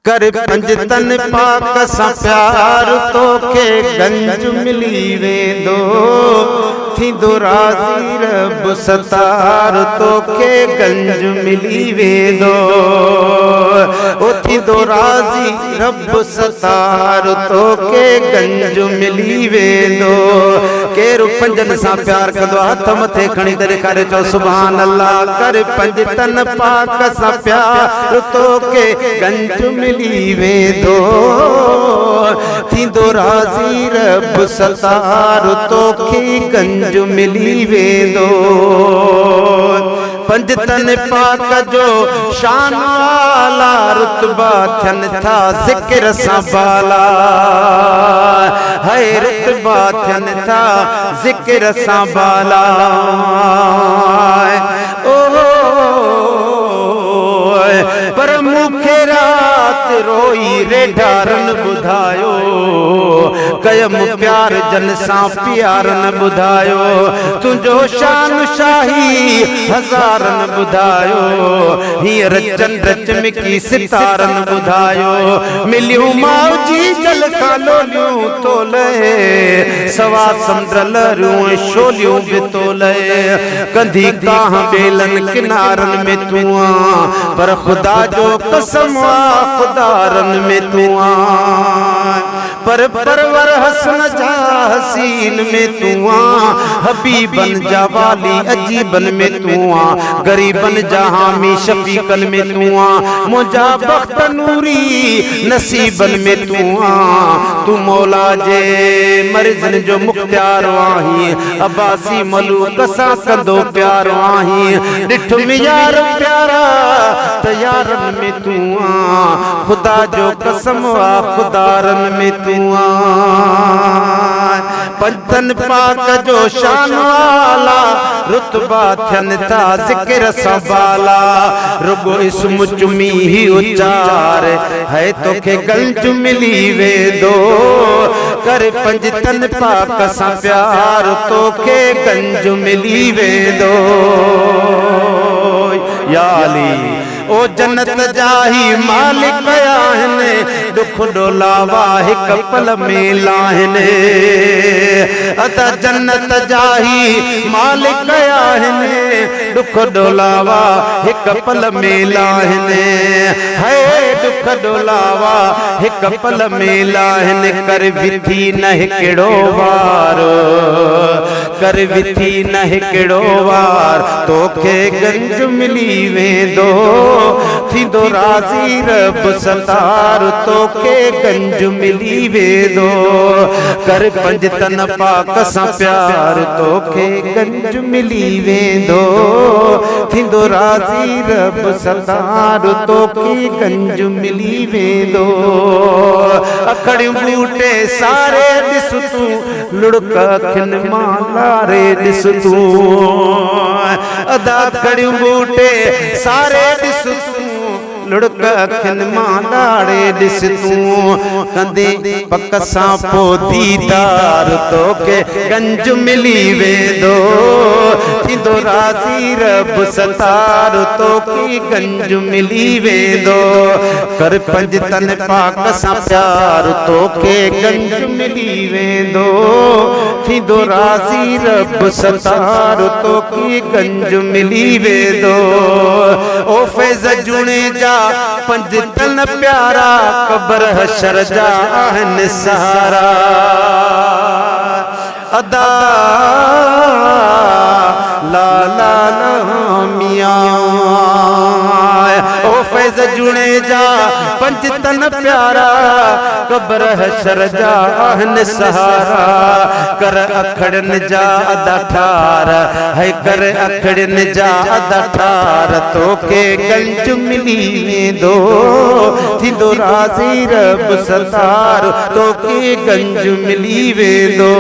कर पंजतन पाक सां प्यार तोखे गंज मिली वेंदो थींदो राज़ी रब सतार तोखे गंज मिली वेंदो ओ थींदो राज़ी रब सतार तोखे गंज मिली वेंदो। केरु पंजन सां प्यार कंदो हथ मथे खणी करे करे चओ सुभान अल्लाह। कर पंजतन पाक सां प्यार तोखे गंज मिली वेंदो थींदो राज़ी रब सतार तोखे गंज मिली वेंदो। पंजतन पाक जो शान वाला रुतबा थियनि था ज़िक्र सां बाला है रुतबा थियनि था ज़िक्र सां बाला। पर मूंखे राति रोई रेढारन ॿुधायो कयम प्यार जन सां प्यारन ॿुधायो तुंहिंजो शान शाही हज़ारन ॿुधायो हींअर चंड चमकी सितारन ॿुधायो मिलियूं माउजी जल खां लोलियूं तोले सवा समुंड लहरियूं शोलियूं बि तोले कंधी काह बेलन किनारन में तूं पर खुदा जो कसम खुदारन में तूं पर परवर हसन जा हसीन में तूं हबीबन जा वाली अजीबन में तूं गरीबन जा हामी शफीकन में तूं मुंहिंजा बख्त नूरी नसीबन में तूं मौला जे मर्ज़न जो मुख्तियार आहीं अब्बासी मलूक सां कंदो प्यार आहीं ॾिठ मियार प्यारा तयारन में तूं खुदा जो कसम खुदारन में तूं पंजतन पाक जो शान वाला रुतबा थियनि था ज़िक्र सां बाला रुगो इस्म चुमी ही उचार है तोखे गंज मिली वेंदो। कर पंजतन पाक सां प्यार तोखे गंज मिली वेंदो। या अली ओ जन्नत जाही मालिक आहिनि दुख डोलावा हिक पल में लाहिनि अता जन्नत जाही मालिक आहिनि दुख डोलावा हिक पल में लाहिनि है दुख डोलावा हिक पल में लाहिनि कर विधी न हिकिड़ो वार कर विधी न हिकिड़ो वार तोखे गंज मिली वेंदो थींदो राज़ी रब सतार तोखे गंज मिली वेंदो। कर पंजतन पाक सां प्यार तोखे गंज मिली वेंदो थींदो राज़ी रब सतार तोखे गंज मिली वेंदो। अखड़ियूं बूटे सारे ॾिस तूं लुड़क अखियुनि मां लारे ॾिस तूं अदा अखड़ियूं बूटे सारे ॾिस लुड़क अखियुनि मां लाड़े ॾिस तूं कंदे पक सां पोइ दीदार तोखे गंज मिली वेंदो थींदो राज़ी रब सतार तोखे गंज मिली वेंदो। कर पंजतन पाक सां प्यार तोखे गंज मिली वेंदो थींदो राज़ी रब सतार तोखे गंज मिली वेंदो। ओ फैज़ जुणे जा पंजतन प्यारा कब्र हशर जा आहिनि सहारा अदा ला ला ला मियां ओ फैज़ जुणे जा पंजतन प्यारा कब्र हशर जा आहिनि सहारा कर अखड़नि जा अदा ठार है कर अखड़नि जा अदा ठार तोखे गंज मिली वेंदो थींदो राज़ी रब सतार तोखे गंज मिली वेंदो।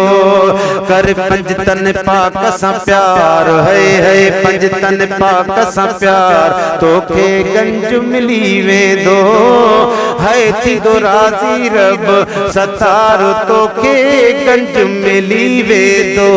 कर पंजतन पाक सां प्यार है पंजतन पाक सां प्यार तोखे गंज मिली वेंदो है थींदो राज़ी रब सतार तोखे गंज मिली वेंदो।